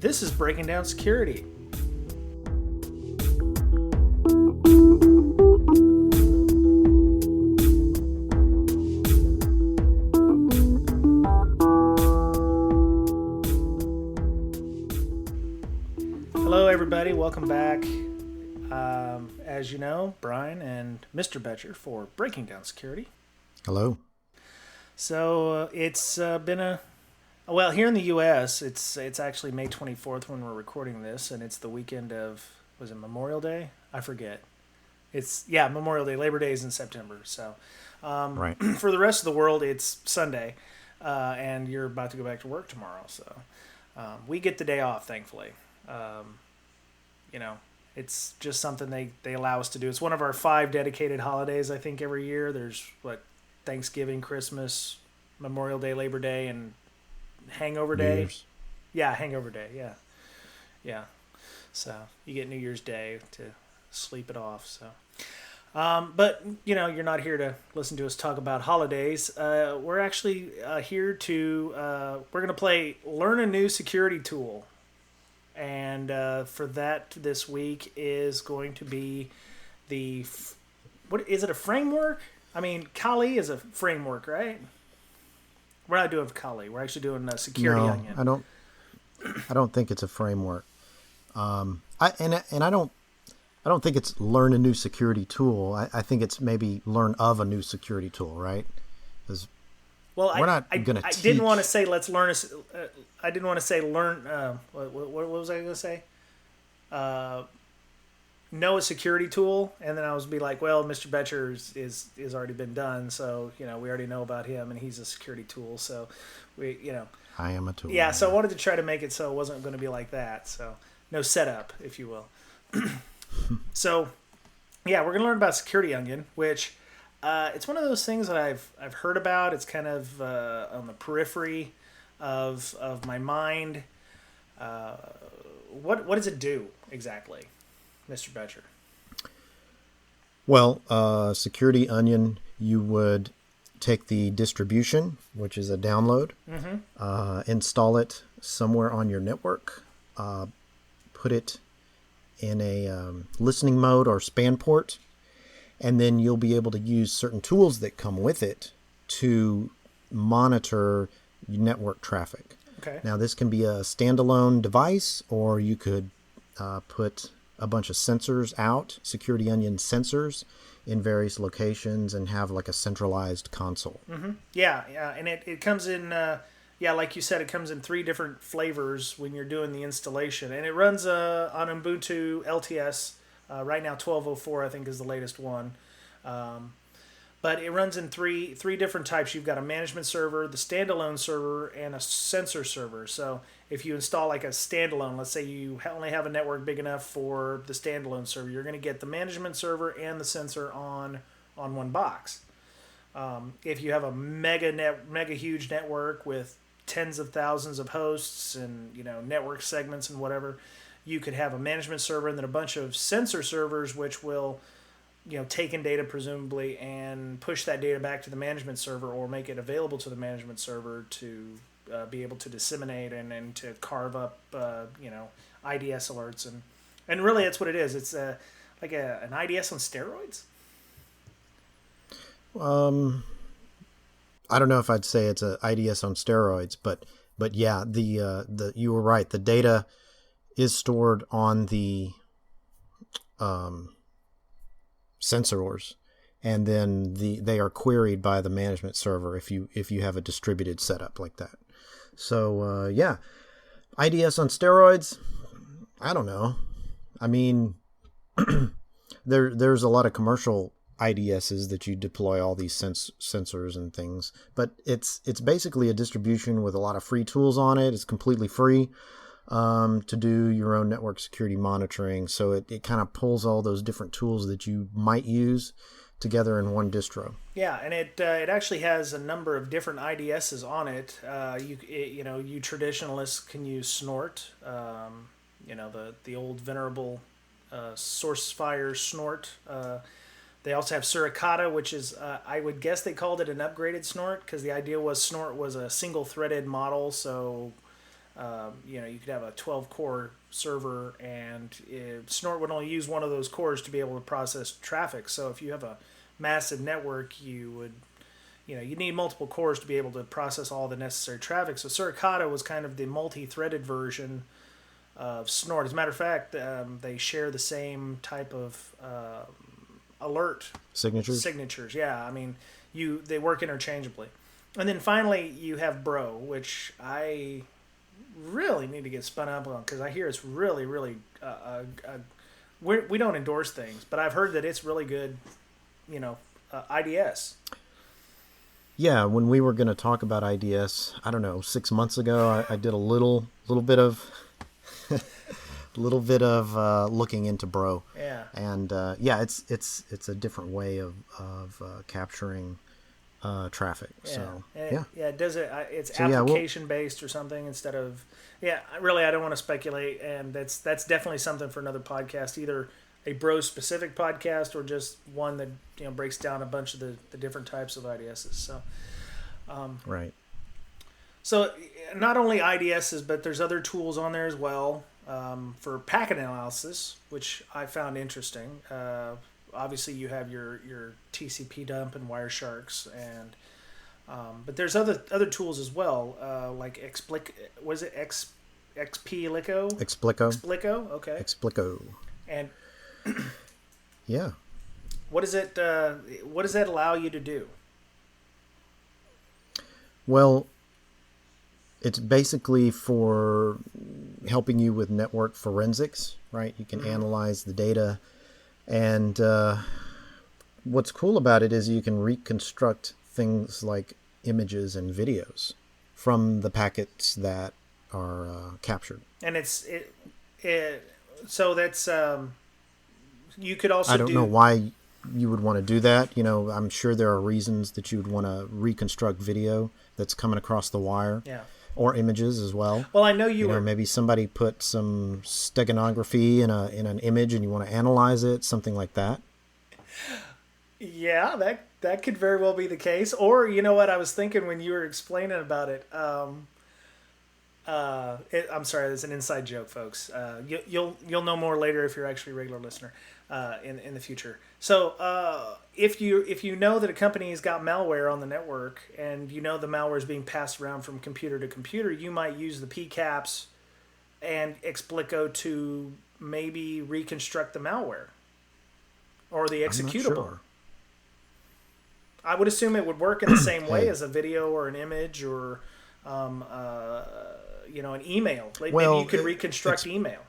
This is Breaking Down Security. Hello, everybody. Welcome back. As you know, Brian and Mr. Betcher for Breaking Down Security. Hello. So it's been well, here in the U.S., it's actually May 24th when we're recording this, and it's the weekend of, was it Memorial Day? I forget. Memorial Day. Labor Day is in September. So Right. for the rest of the world, it's Sunday, and you're about to go back to work tomorrow. So we get the day off, thankfully. It's just something they allow us to do. It's one of our 5 dedicated holidays, I think, every year. There's, Thanksgiving, Christmas, Memorial Day, Labor Day, and Hangover Day. New Year's. Yeah, Hangover Day, yeah. So you get New Year's Day to sleep it off. So, but, you're not here to listen to us talk about holidays. We're actually here to, we're going to play Learn a New Security Tool. And for that this week is going to be what is it, a framework? I mean, Kali is a framework, right? We're not doing Kali. We're actually doing Security Onion. I don't think it's a framework. I don't think it's learn a new security tool. I think it's maybe learn of a new security tool, right? Because we're not going to teach. I didn't want to say let's learn. I didn't want to say learn. What was I going to say? Know a security tool, and then I was be like, well, Mr. Betcher is already been done, so we already know about him, and he's a security tool. So I am a tool. Yeah, so I wanted to try to make it so it wasn't going to be like that. So no setup, if you will. So yeah, we're going to learn about Security Onion, which it's one of those things that I've heard about. It's kind of on the periphery of my mind. What does it do exactly, Mr. Betcher? Well, Security Onion, you would take the distribution, which is a download, install it somewhere on your network, put it in a listening mode or span port, and then you'll be able to use certain tools that come with it to monitor network traffic. Okay. Now, this can be a standalone device, or you could put a bunch of sensors out, Security Onion sensors, in various locations and have like a centralized console. Mm-hmm. Yeah, and it comes in, like you said, it comes in 3 different flavors when you're doing the installation, and it runs on Ubuntu LTS. Right now, 12.04 I think is the latest one. But it runs in three different types. You've got a management server, the standalone server, and a sensor server. So if you install like a standalone, let's say you only have a network big enough for the standalone server, you're going to get the management server and the sensor on one box. If you have a mega huge network with tens of thousands of hosts and network segments and whatever, you could have a management server and then a bunch of sensor servers which will take in data presumably and push that data back to the management server or make it available to the management server to be able to disseminate and to carve up IDS alerts and really that's what it is. It's like an IDS on steroids. I don't know if I'd say it's a IDS on steroids, but yeah, the you were right. The data is stored on the sensors, and then they are queried by the management server if you have a distributed setup like that. So IDS on steroids. I don't know. I mean, there's a lot of commercial IDSs that you deploy all these sensors and things, but it's basically a distribution with a lot of free tools on it. It's completely free to do your own network security monitoring. So it kind of pulls all those different tools that you might use together in one distro. Yeah, and it actually has a number of different IDSs on it. You traditionalists can use Snort, the old venerable SourceFire Snort. They also have Suricata, which is, I would guess they called it an upgraded Snort because the idea was Snort was a single-threaded model, so You could have a 12 core server, and Snort would only use one of those cores to be able to process traffic. So if you have a massive network, you need multiple cores to be able to process all the necessary traffic. So Suricata was kind of the multi-threaded version of Snort. As a matter of fact, they share the same type of alert signatures. Yeah, I mean, they work interchangeably. And then finally, you have Bro, which I really need to get spun up on, because I hear it's really, really. We don't endorse things, but I've heard that it's really good. IDS. Yeah, when we were going to talk about IDS, I don't know, 6 months ago, I did a little bit of looking into Bro. Yeah. And it's a different way of capturing traffic. Yeah. So it does it. It's application based or something instead of. Yeah, really, I don't want to speculate, and that's definitely something for another podcast. Either a Bro specific podcast or just one that breaks down a bunch of the different types of IDSs. So. Right. So not only IDSs, but there's other tools on there as well for packet analysis, which I found interesting. Obviously, you have your TCP dump and Wiresharks, and but there's other tools as well, like XPlico? Explico. Okay. Explico. And yeah. What does that allow you to do? Well, it's basically for helping you with network forensics, right? You can analyze the data, and what's cool about it is you can reconstruct things like images and videos from the packets that are captured. And so that's you could also. I don't know why you would want to do that. I'm sure there are reasons that you would want to reconstruct video that's coming across the wire. Yeah. Or images as well. Well, I know you were... maybe somebody put some steganography in an image and you want to analyze it, something like that. Yeah, that could very well be the case. Or, you know what I was thinking when you were explaining about it? I'm sorry, there's an inside joke, folks. You'll know more later if you're actually a regular listener in the future. So if you know that a company has got malware on the network, and you know the malware is being passed around from computer to computer, you might use the PCAPs and Explico to maybe reconstruct the malware or the executable. I'm not sure. I would assume it would work in the same way as a video or an image or an email. Maybe you could reconstruct email.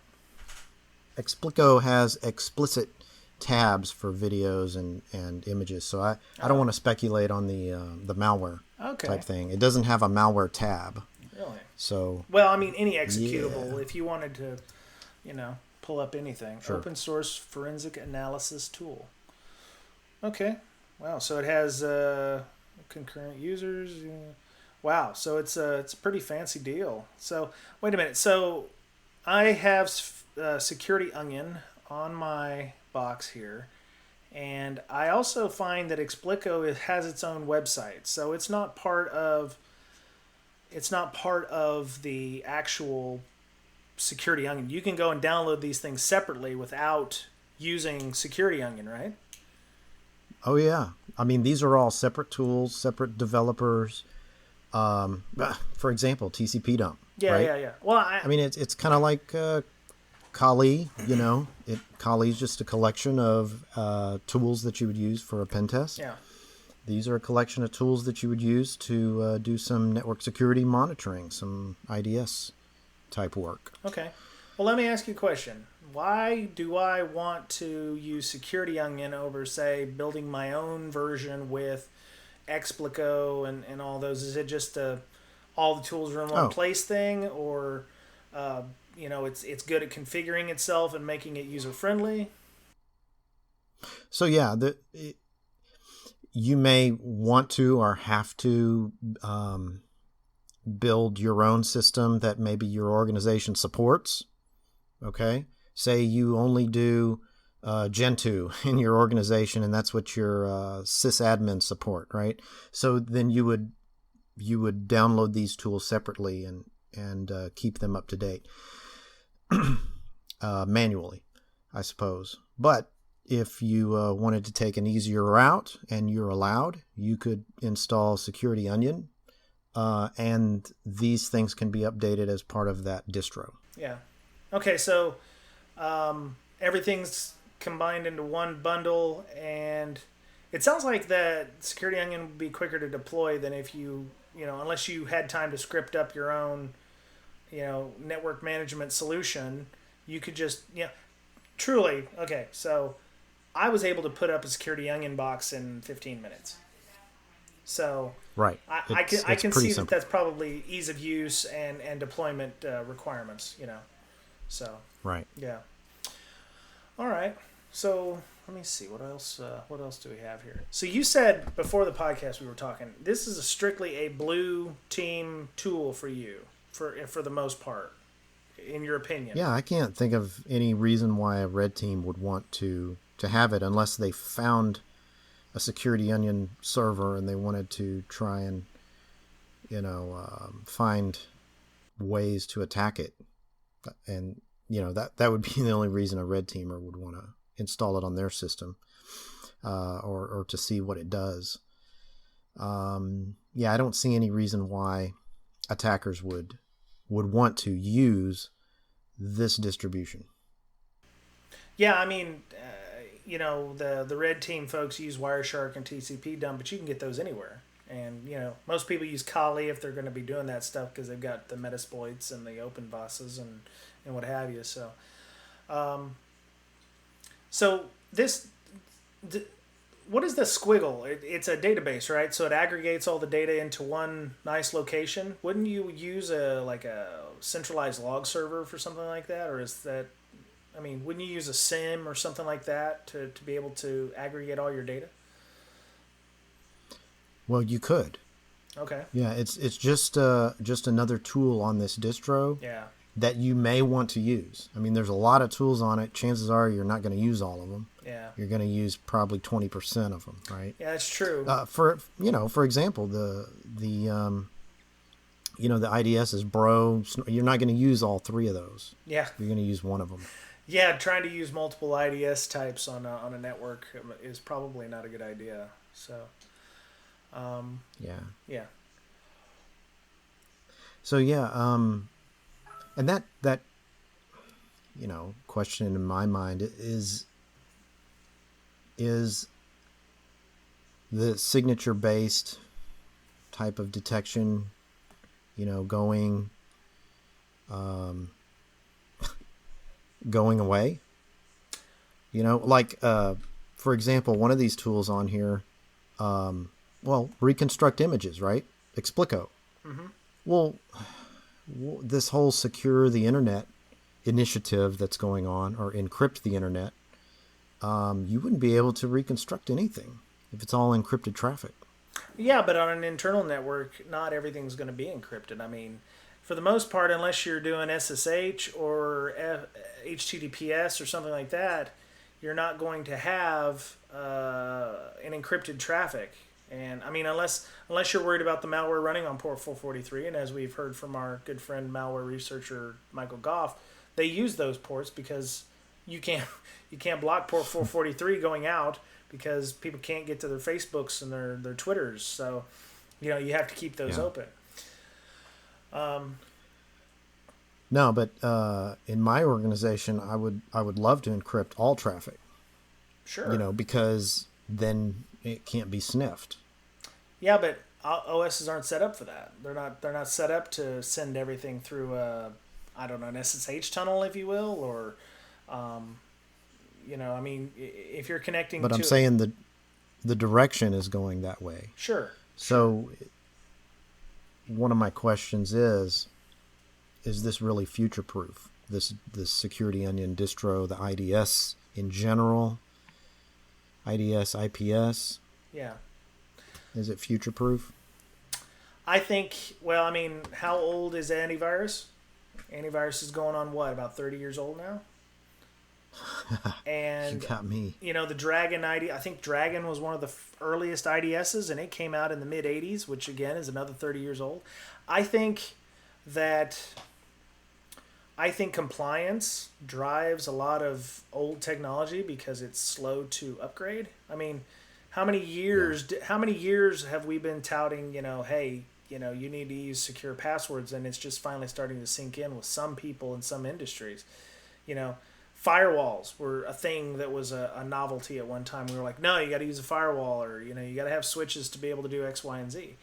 Explico has explicit tabs for videos and images, so I don't want to speculate on the malware type thing. It doesn't have a malware tab. Really? So well, I mean, any executable, if you wanted to, pull up anything. Sure. Open source forensic analysis tool. Okay. Wow. So it has concurrent users. Wow. So it's a pretty fancy deal. So wait a minute. So I have Security Onion on my box here, and I also find that Explico has its own website, so it's not part of the actual Security Onion. You can go and download these things separately without using Security Onion, right? Oh yeah, I mean, these are all separate tools, separate developers. For example, TCP dump. Yeah, right? yeah. Well, I mean, it's kind of like Kali. Kali is just a collection of tools that you would use for a pen test. Yeah. These are a collection of tools that you would use to do some network security monitoring, some IDS type work. Okay. Well, let me ask you a question. Why do I want to use Security Onion over, say, building my own version with Explico and all those? Is it just all the tools are in one place thing, or it's good at configuring itself and making it user friendly? So yeah, you may want to or have to build your own system that maybe your organization supports. Okay, say you only do Gentoo in your organization, and that's what your sysadmin support, right? So then you would download these tools separately and keep them up to date manually, I suppose. But if you wanted to take an easier route and you're allowed, you could install Security Onion, and these things can be updated as part of that distro. Yeah. Okay, so everything's combined into one bundle, and it sounds like that Security Onion would be quicker to deploy than if unless you had time to script up your own, network management solution, you could just, truly, okay, so I was able to put up a Security Onion box in 15 minutes. So right, I can see simple. that's probably ease of use and deployment requirements, So right, yeah. All right. So let me see what else. What else do we have here? So you said before the podcast we were talking. This is strictly a blue team tool for you, for the most part, in your opinion. Yeah, I can't think of any reason why a red team would want to have it unless they found a Security Onion server and they wanted to try and find ways to attack it, and that would be the only reason a red teamer would want to install it on their system, or to see what it does. I don't see any reason why attackers would want to use this distribution. Yeah, I mean, the red team folks use Wireshark and TCP dump, but you can get those anywhere. And most people use Kali if they're going to be doing that stuff because they've got the Metasploits and the open bosses and what have you. So, what is the Squiggle? It's a database, right? So it aggregates all the data into one nice location. Wouldn't you use a centralized log server for something like that, or is that? I mean, wouldn't you use a SIM or something like that to be able to aggregate all your data? Well, you could. Okay. Yeah, it's just another tool on this distro. Yeah. That you may want to use. I mean, there's a lot of tools on it. Chances are you're not going to use all of them. Yeah. You're going to use probably 20% of them, right? Yeah, that's true. For example, the IDS is Bro. You're not going to use all three of those. Yeah. You're going to use one of them. Yeah, trying to use multiple IDS types on a network is probably not a good idea. So. Yeah. Yeah. So and that question in my mind is the signature based type of detection, going away. For example, one of these tools on here, reconstruct images, right? Explico. Mm-hmm. Well, this whole secure the internet initiative that's going on, or encrypt the internet, you wouldn't be able to reconstruct anything if it's all encrypted traffic. Yeah, but on an internal network, not everything's going to be encrypted. I mean, for the most part, unless you're doing SSH or HTTPS or something like that, you're not going to have an encrypted traffic. And I mean, unless you're worried about the malware running on port 443, and as we've heard from our good friend malware researcher Michael Goff, they use those ports because you can't block port 443 going out because people can't get to their Facebooks and their Twitters. So, you have to keep those open. No, but in my organization, I would love to encrypt all traffic. Sure. Because then it can't be sniffed. Yeah, but OSs aren't set up for that. They're not set up to send everything through an SSH tunnel, if you will, or I mean, if you're connecting. But I'm saying the direction is going that way. Sure. So one of my questions is this really future proof? This Security Onion distro, the IDS in general, IDS, IPS. Yeah. Is it future proof? I think. Well, I mean, how old is antivirus? Antivirus is going on about 30 years old now. And you got me. The Dragon ID. I think Dragon was one of the earliest IDSs, and it came out in the mid '80s, which again is another 30 years old. I think that I think compliance drives a lot of old technology because it's slow to upgrade. I mean, how many years have we been touting, hey, you need to use secure passwords, and it's just finally starting to sink in with some people in some industries. You know, firewalls were a thing that was a novelty at one time. We were like, no, you got to use a firewall, or you got to have switches to be able to do X, Y, and Z.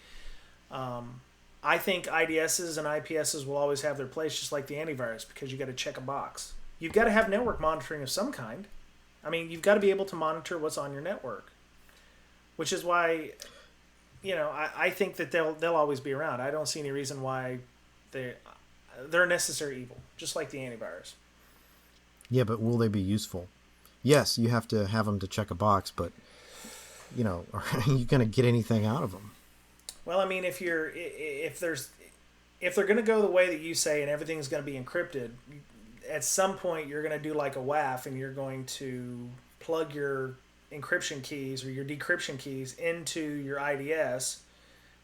I think IDSs and IPSs will always have their place, just like the antivirus, because you got to check a box. You've got to have network monitoring of some kind. I mean, you've got to be able to monitor what's on your network, which is why, I think that they'll always be around. I don't see any reason why they're a necessary evil, just like the antivirus. Yeah, but will they be useful? Yes, you have to have them to check a box, but are you going to get anything out of them? Well, I mean, if they're going to go the way that you say and everything's going to be encrypted, at some point you're going to do like a WAF and you're going to plug your encryption keys or your decryption keys into your IDS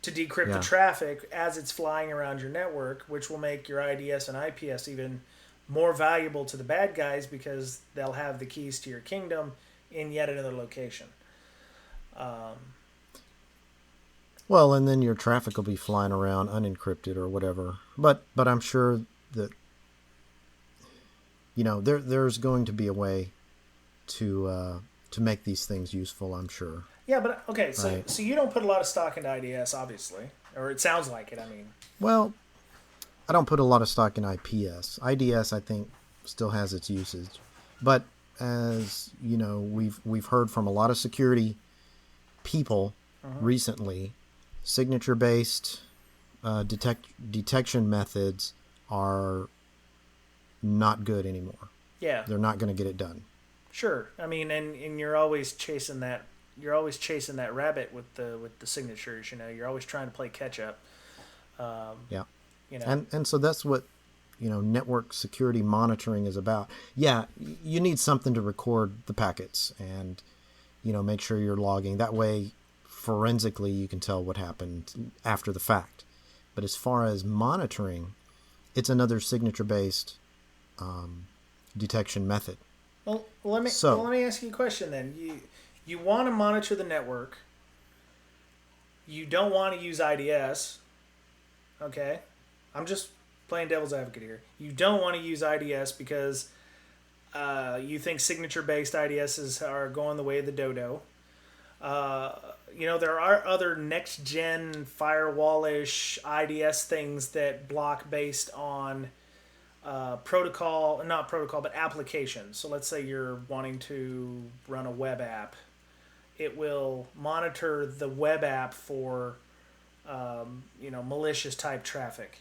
to decrypt the traffic as it's flying around your network, which will make your IDS and IPS even more valuable to the bad guys because they'll have the keys to your kingdom in yet another location. Well, and then your traffic will be flying around unencrypted or whatever. But I'm sure that there's going to be a way to make these things useful, I'm sure. Yeah, but okay, so right. So you don't put a lot of stock into IDS, obviously, or it sounds like it. I mean, well, I don't put a lot of stock in IPS. IDS, I think, still has its usage, but as we've heard from a lot of security people recently, signature-based detection methods are not good anymore. Yeah, they're not going to get it done. Sure, I mean, and you're always chasing that. You're always chasing that rabbit with the signatures. You're always trying to play catch up. Yeah. And so that's what network security monitoring is about. Yeah, you need something to record the packets and make sure you're logging. That way, forensically, you can tell what happened after the fact. But as far as monitoring, it's another signature-based detection method. Well, let me ask you a question then. You want to monitor the network. You don't want to use IDS. Okay? I'm just playing devil's advocate here. You don't want to use IDS because you think signature-based IDSs are going the way of the dodo. There are other next-gen firewall-ish IDS things that block based on not protocol, but applications. So let's say you're wanting to run a web app. It will monitor the web app for, malicious type traffic.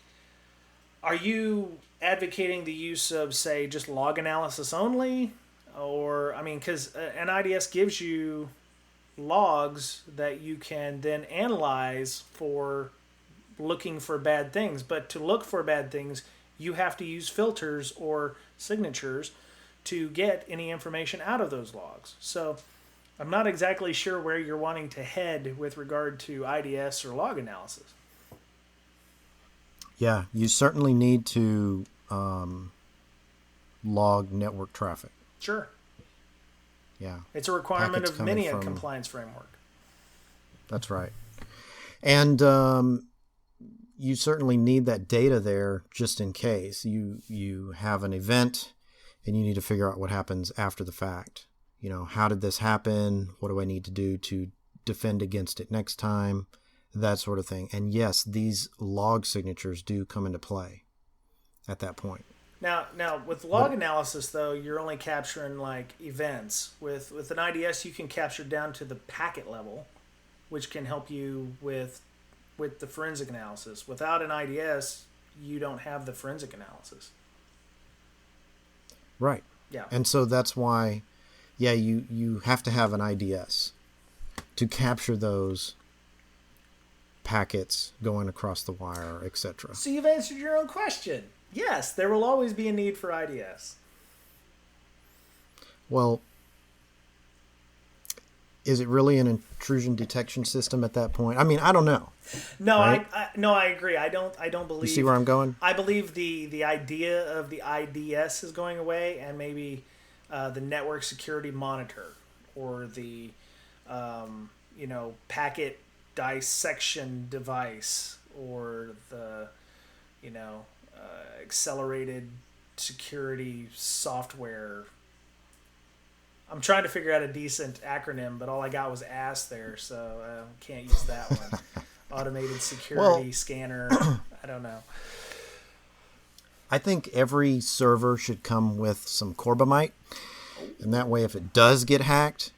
Are you advocating the use of, say, just log analysis only? Or, because an IDS gives you logs that you can then analyze for looking for bad things. But to look for bad things, you have to use filters or signatures to get any information out of those logs. So I'm not exactly sure where you're wanting to head with regard to IDS or log analysis. Yeah, you certainly need to log network traffic. Sure. Yeah. It's a requirement of many a compliance framework. That's right. And you certainly need that data there just in case. You have an event and you need to figure out what happens after the fact. How did this happen? What do I need to do to defend against it next time? That sort of thing. And yes, these log signatures do come into play at that point. Now with log analysis, though, you're only capturing like events. With an IDS, you can capture down to the packet level, which can help you with the forensic analysis. Without an IDS, you don't have the forensic analysis. Right. Yeah. And so that's why, you have to have an IDS to capture those packets going across the wire, etc. So you've answered your own question. Yes, there will always be a need for IDS. Well, is it really an intrusion detection system at that point? I mean, I don't know. No, right? I agree. I don't believe. You see where I'm going? I believe the idea of the IDS is going away, and maybe the network security monitor or the packet dissection device or the accelerated security software. I'm trying to figure out a decent acronym, but all I got was ASS there, so I can't use that one. Automated security scanner. I don't know. I think every server should come with some Corbomite, and that way if it does get hacked,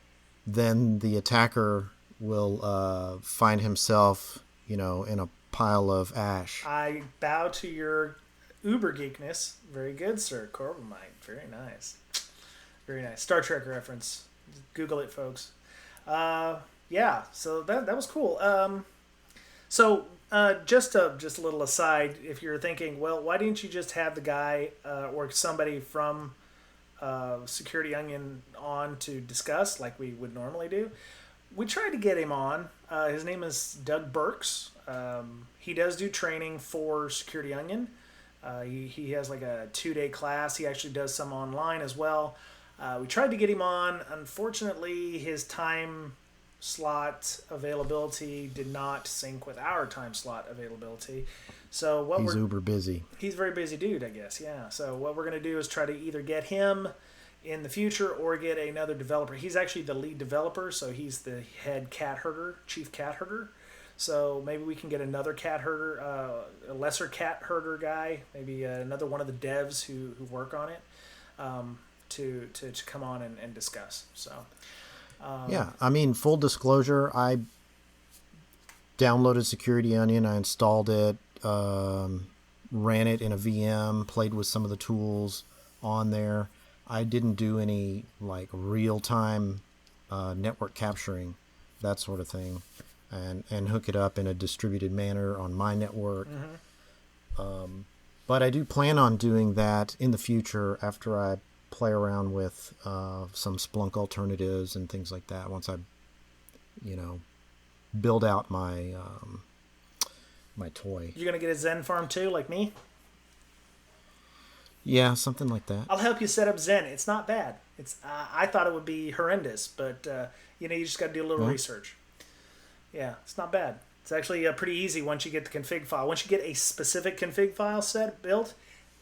then the attacker will find himself, in a pile of ash. I bow to your uber geekness. Very good, sir. Corbomite. Very nice. Very nice. Star Trek reference. Google it, folks. Yeah, so that was cool. Just a little aside, if you're thinking, well, why didn't you just have the guy or somebody from Security Onion on to discuss like we would normally do? We tried to get him on. His name is Doug Burks. He does do training for Security Onion. He has like a 2-day class. He actually does some online as well. We tried to get him on. Unfortunately, his time slot availability did not sync with our time slot availability. So he's uber busy. He's a very busy dude, I guess. Yeah. So what we're going to do is try to either get him in the future or get another developer. He's actually the lead developer, so he's the head cat herder, chief cat herder. So maybe we can get another cat herder, a lesser cat herder guy, maybe another one of the devs who work on it, to come on and discuss. So. Yeah, I mean, full disclosure, I downloaded Security Onion, I installed it, ran it in a VM, played with some of the tools on there. I didn't do any like real-time network capturing, that sort of thing, and hook it up in a distributed manner on my network. Mm-hmm. But I do plan on doing that in the future after I play around with some Splunk alternatives and things like that once I, build out my my toy. You're gonna get a Zen farm too, like me? Yeah, something like that. I'll help you set up Zen. It's not bad. It's I thought it would be horrendous, but you just got to do a little research. Yeah, it's not bad. It's actually pretty easy once you get the config file. Once you get a specific config file built,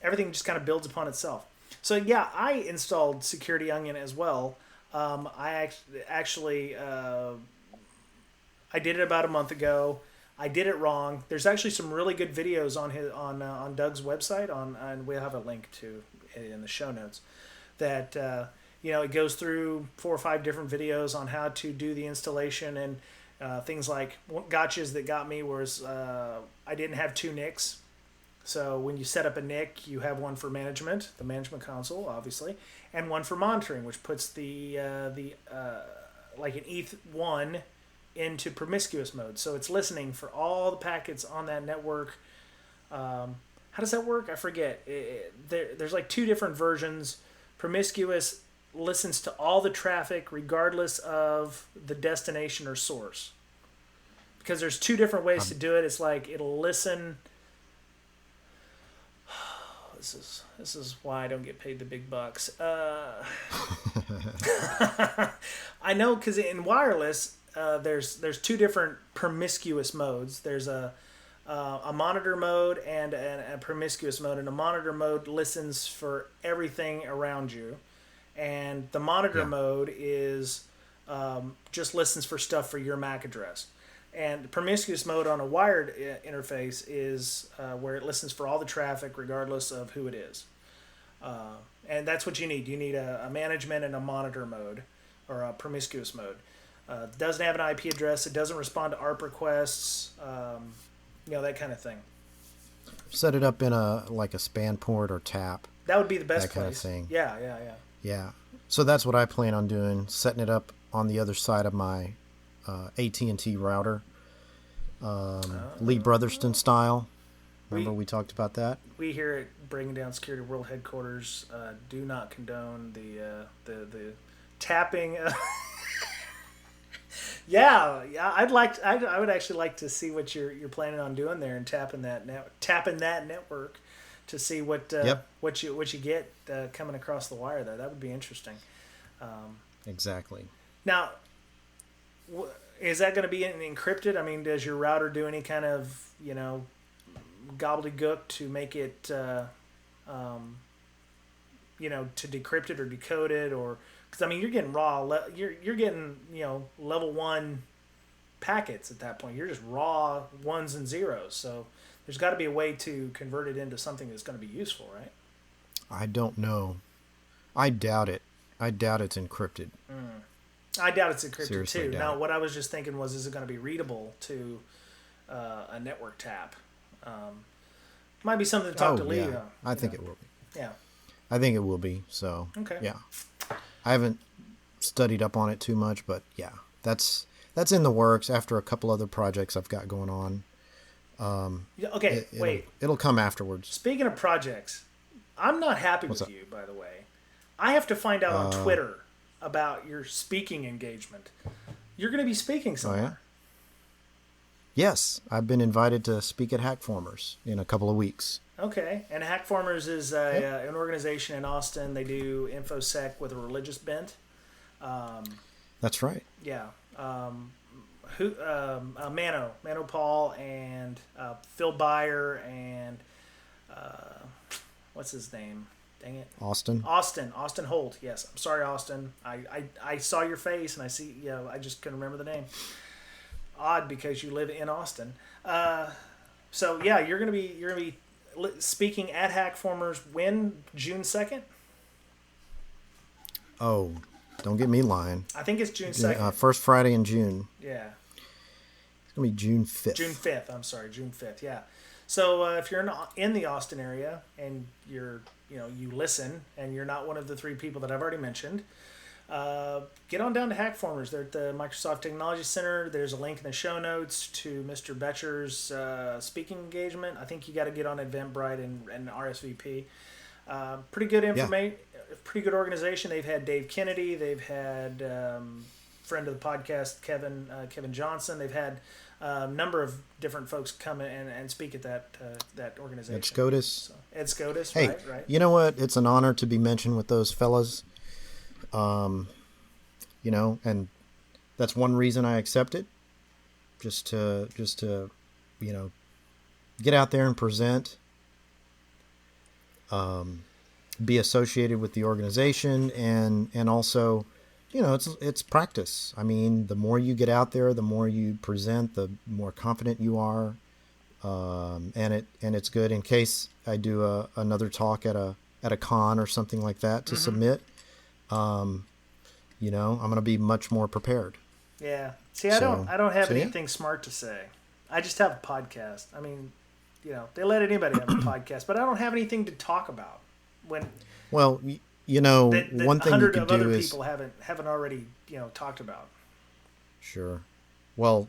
everything just kind of builds upon itself. So yeah, I installed Security Onion as well. I actually I did it about a month ago. I did it wrong. There's actually some really good videos on Doug's website and we'll have a link to it in the show notes. That it goes through 4 or 5 different videos on how to do the installation and things like gotchas that got me was I didn't have 2 NICs. So when you set up a NIC, you have one for management, the management console, obviously, and one for monitoring, which puts the like an ETH1 into promiscuous mode. So it's listening for all the packets on that network. How does that work? I forget. There's like 2 different versions. Promiscuous listens to all the traffic regardless of the destination or source. Because there's 2 different ways to do it. It's like it'll listen. This is why I don't get paid the big bucks. I know because in wireless, there's 2 different promiscuous modes. There's a monitor mode and a promiscuous mode. And a monitor mode listens for everything around you, and the monitor mode is just listens for stuff for your MAC address. And promiscuous mode on a wired interface is where it listens for all the traffic regardless of who it is. And that's what you need. You need a management and a monitor mode or a promiscuous mode. It doesn't have an IP address. It doesn't respond to ARP requests, that kind of thing. Set it up in a span port or tap. That would be the best that place. Kind of thing. Yeah. So that's what I plan on doing, setting it up on the other side of my AT&T router, Lee Brotherston style. Remember we talked about that? We here at Bringing Down Security World Headquarters do not condone the tapping. Yeah. I would actually like to see what you're planning on doing there and tapping that network to see Yep, what you get coming across the wire there. That would be interesting. exactly. Now, is that going to be encrypted? I mean, does your router do any kind of gobbledygook to make it to decrypt it or decode it, or because I mean you're getting you're getting level 1 packets at that point. You're just raw ones and zeros. So there's got to be a way to convert it into something that's going to be useful, right? I don't know. I doubt it. I doubt it's encrypted. I doubt it's encrypted Seriously too. doubt Now, it. what I was just thinking was, is it going to be readable to a network tap? Might be something to talk to Lee. Yeah. I think it will be. Yeah. I think it will be. So Okay. yeah. I haven't studied up on it too much, but yeah, that's in the works after a couple other projects I've got going on. Yeah, okay. Wait. It'll come afterwards. Speaking of projects, I'm not happy What's with up? you, by the way. I have to find out on Twitter about your speaking engagement. You're going to be speaking Oh somewhere. yeah. Yes, I've been invited to speak at Hackformers in a couple of weeks. Okay. And Hackformers is an organization in Austin. They do InfoSec with a religious bent. That's right. Yeah. Mano Paul and Phil Byer and what's his name? Dang it. Austin. Austin Holt. Yes. I'm sorry, Austin. I saw your face and I just couldn't remember the name. Odd because you live in Austin. So yeah, you're gonna be speaking at Hackformers when? June 2nd? Oh, don't get me lying. I think it's June 2nd. First Friday in June. Yeah. It's gonna be June 5th. June 5th. I'm sorry, June 5th. Yeah. So if you're in the Austin area and you listen and you're not one of the 3 people that I've already mentioned, get on down to Hackformers. They're at the Microsoft Technology Center. There's a link in the show notes to Mr. Betcher's speaking engagement. I think you got to get on Eventbrite and RSVP. Pretty good information. Pretty good organization. They've had Dave Kennedy. They've had friend of the podcast Kevin Johnson. They've had a number of different folks come in and speak at that organization. Ed SCOTUS. So, Ed SCOTUS. Hey, right. you know what? It's an honor to be mentioned with those fellas. And that's one reason I accept it. Just to get out there and present. Be associated with the organization and also, it's practice. I mean, the more you get out there, the more you present, the more confident you are. And it's good in case I do another talk at a con or something like that to submit. I'm going to be much more prepared. Yeah. See, I don't have anything smart to say. I just have a podcast. I mean, they let anybody have a podcast, but I don't have anything to talk about. One thing that you could of do other is people haven't already talked about. Sure. Well,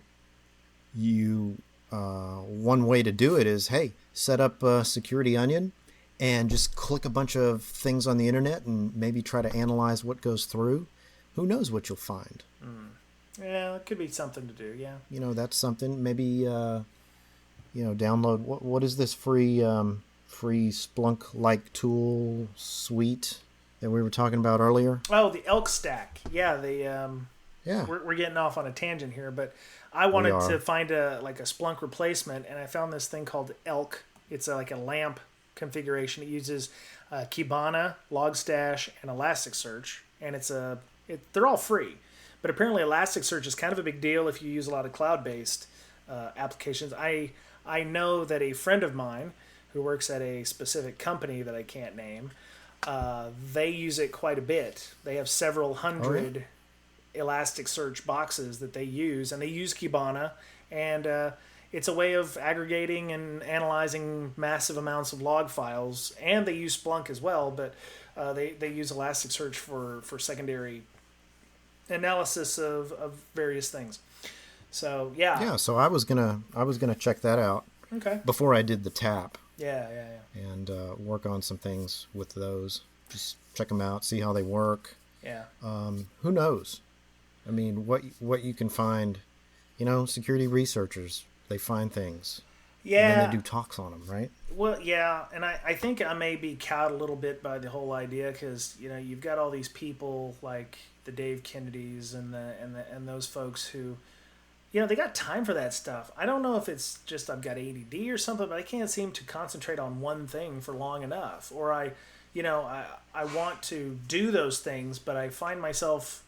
one way to do it is, hey, set up a Security Onion and just click a bunch of things on the internet and maybe try to analyze what goes through. Who knows what you'll find? Yeah, it could be something to do. Yeah. That's something. Maybe download what is this free Splunk-like tool suite that we were talking about earlier? Oh, the Elk Stack. Yeah, Yeah. We're getting off on a tangent here, but I wanted to find a Splunk replacement, and I found this thing called Elk. It's like a LAMP configuration. It uses Kibana, Logstash, and Elasticsearch, and they're all free. But apparently Elasticsearch is kind of a big deal if you use a lot of cloud-based applications. I know that a friend of mine who works at a specific company that I can't name, they use it quite a bit. They have several hundred Elasticsearch boxes that they use, and they use Kibana, and it's a way of aggregating and analyzing massive amounts of log files, and they use Splunk as well, but they use Elasticsearch for secondary analysis of various things. So Yeah, so I was gonna check that out. Okay. Before I did the tap. Yeah. And work on some things with those. Just check them out, see how they work. Yeah. Who knows? I mean, what you can find, security researchers, they find things, and then they Yeah. do talks on them, right? Well, yeah, and I think I may be cowed a little bit by the whole idea because you've got all these people like the Dave Kennedys and those folks who they got time for that stuff. I don't know if it's just I've got ADD or something, but I can't seem to concentrate on one thing for long enough, or I want to do those things, but I find myself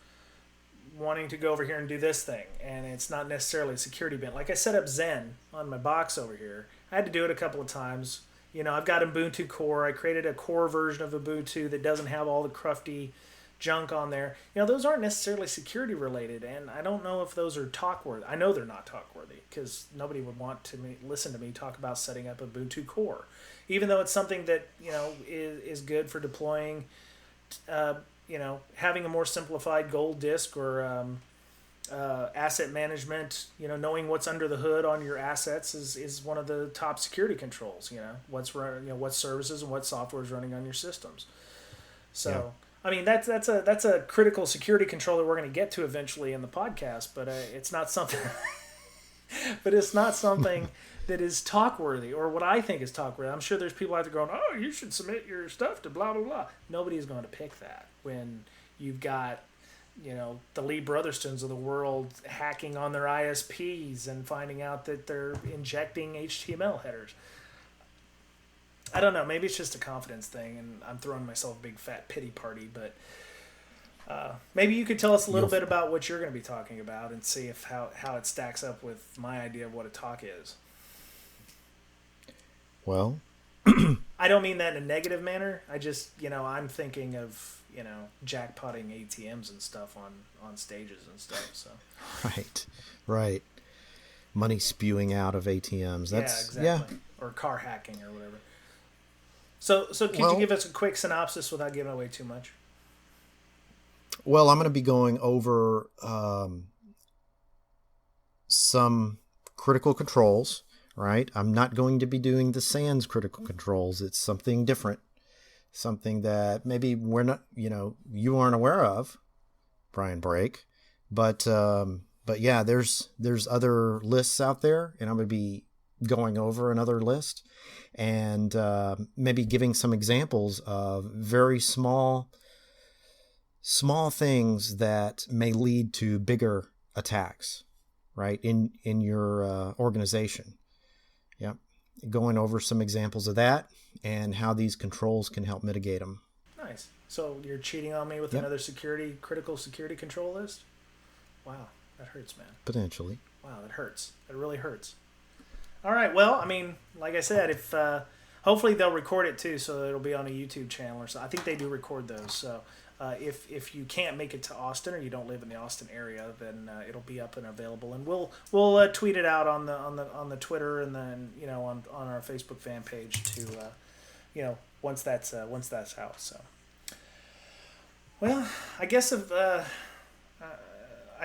wanting to go over here and do this thing, and it's not necessarily a security bit. Like I set up Zen on my box over here. I had to do it a couple of times. I've got Ubuntu Core. I created a core version of Ubuntu that doesn't have all the crufty junk on there. Those aren't necessarily security related, and I don't know if those are talk worthy. I know they're not talk worthy because nobody would want to listen to me talk about setting up Ubuntu Core, even though it's something that is good for deploying. Having a more simplified gold disk or asset management, knowing what's under the hood on your assets is one of the top security controls. What services and what software is running on your systems. So, yeah. I mean, that's a critical security control that we're going to get to eventually in the podcast, but it's not something. But it's not something that is talk worthy or what I think is talk worthy. I'm sure there's people out there going, "Oh, you should submit your stuff to blah blah blah." Nobody is going to pick that when you've got the Lee Brotherstons of the world hacking on their ISPs and finding out that they're injecting HTML headers. I don't know. Maybe it's just a confidence thing, and I'm throwing myself a big fat pity party. But maybe you could tell us a little bit about what you're going to be talking about and see if how it stacks up with my idea of what a talk is. Well, I don't mean that in a negative manner. I just, I'm thinking of, jackpotting ATMs and stuff on stages and stuff. So. Right. Money spewing out of ATMs. That's, yeah, exactly. Yeah. Or car hacking or whatever. So could you give us a quick synopsis without giving away too much? Well, I'm going to be going over some critical controls, right? I'm not going to be doing the SANS critical controls. It's something different, something that maybe we're not, you aren't aware of, Brian Brake. But yeah, there's other lists out there, and I'm going to be going over another list and maybe giving some examples of very small things that may lead to bigger attacks, right, in your organization. Yep. Going over some examples of that and how these controls can help mitigate them. Nice. So you're cheating on me with another critical security control list? Wow, that hurts, man. Potentially. Wow, that hurts. It really hurts. All right. Well, I mean, like I said, if hopefully they'll record it too, so it'll be on a YouTube channel or so. I think they do record those. So if you can't make it to Austin or you don't live in the Austin area, then it'll be up and available, and we'll tweet it out on the Twitter and then on our Facebook fan page to once that's out. So well, I guess I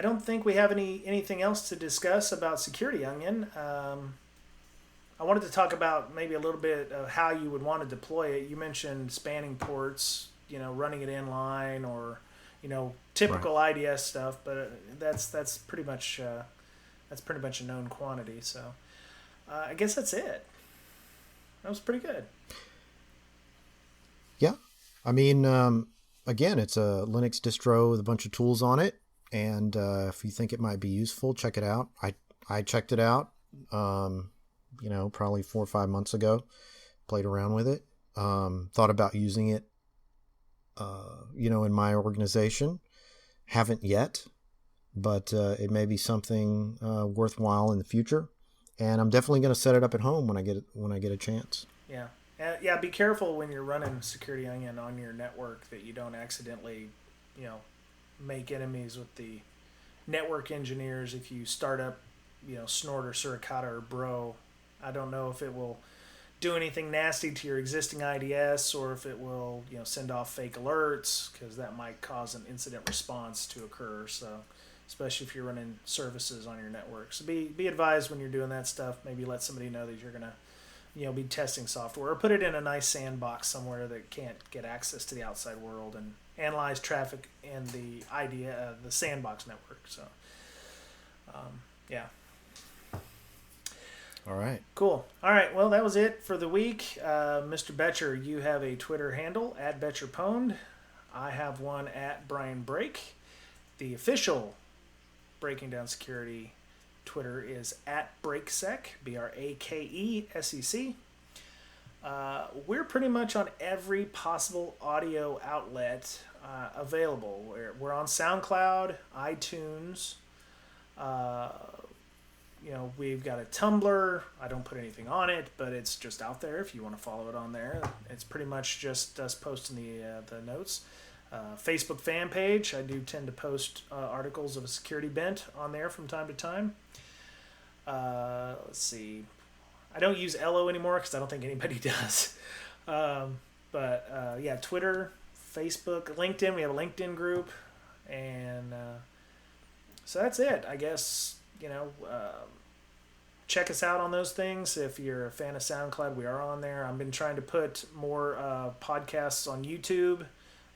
don't think we have anything else to discuss about Security Onion. I wanted to talk about maybe a little bit of how you would want to deploy it. You mentioned spanning ports, running it inline or, typical right. IDS stuff, but that's pretty much a known quantity. So I guess that's it. That was pretty good. Yeah. I mean, again, it's a Linux distro with a bunch of tools on it. And if you think it might be useful, check it out. I checked it out, probably 4 or 5 months ago, played around with it, thought about using it, in my organization. Haven't yet, but it may be something worthwhile in the future. And I'm definitely going to set it up at home when I get a chance. Yeah. Yeah. Be careful when you're running Security Onion on your network that you don't accidentally, make enemies with the network engineers. If you start up, Snort or Suricata or Bro, I don't know if it will do anything nasty to your existing IDS or if it will, send off fake alerts, because that might cause an incident response to occur. So, especially if you're running services on your network. So be advised when you're doing that stuff. Maybe let somebody know that you're gonna, be testing software, or put it in a nice sandbox somewhere that can't get access to the outside world, and analyze traffic in the idea of the Sandbox network. So, yeah. All right. Cool. All right. Well, that was it for the week. Mr. Betcher, you have a Twitter handle at BetcherPwned. I have one at Brian Break. The official Breaking Down Security Twitter is at BrakeSec, BrakeSec. We're pretty much on every possible audio outlet available. We're on SoundCloud, iTunes. We've got a Tumblr. I don't put anything on it, but it's just out there if you want to follow it on there. It's pretty much just us posting the notes. Facebook fan page. I do tend to post articles of a security bent on there from time to time. Let's see. I don't use Ello anymore because I don't think anybody does. Yeah, Twitter, Facebook, LinkedIn. We have a LinkedIn group. And so that's it. I guess, check us out on those things. If you're a fan of SoundCloud, we are on there. I've been trying to put more podcasts on YouTube.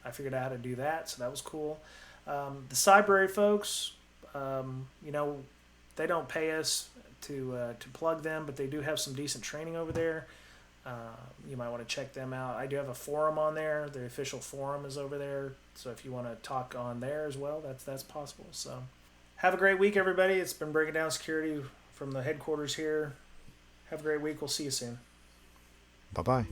I figured out how to do that, so that was cool. The Cybrary folks, they don't pay us to plug them, but they do have some decent training over there. You might want to check them out. I do have a forum on there. The official forum is over there, so if you want to talk on there as well, that's possible. So have a great week, everybody. It's been Breaking Down Security from the headquarters here. Have a great week. We'll see you soon. Bye-bye.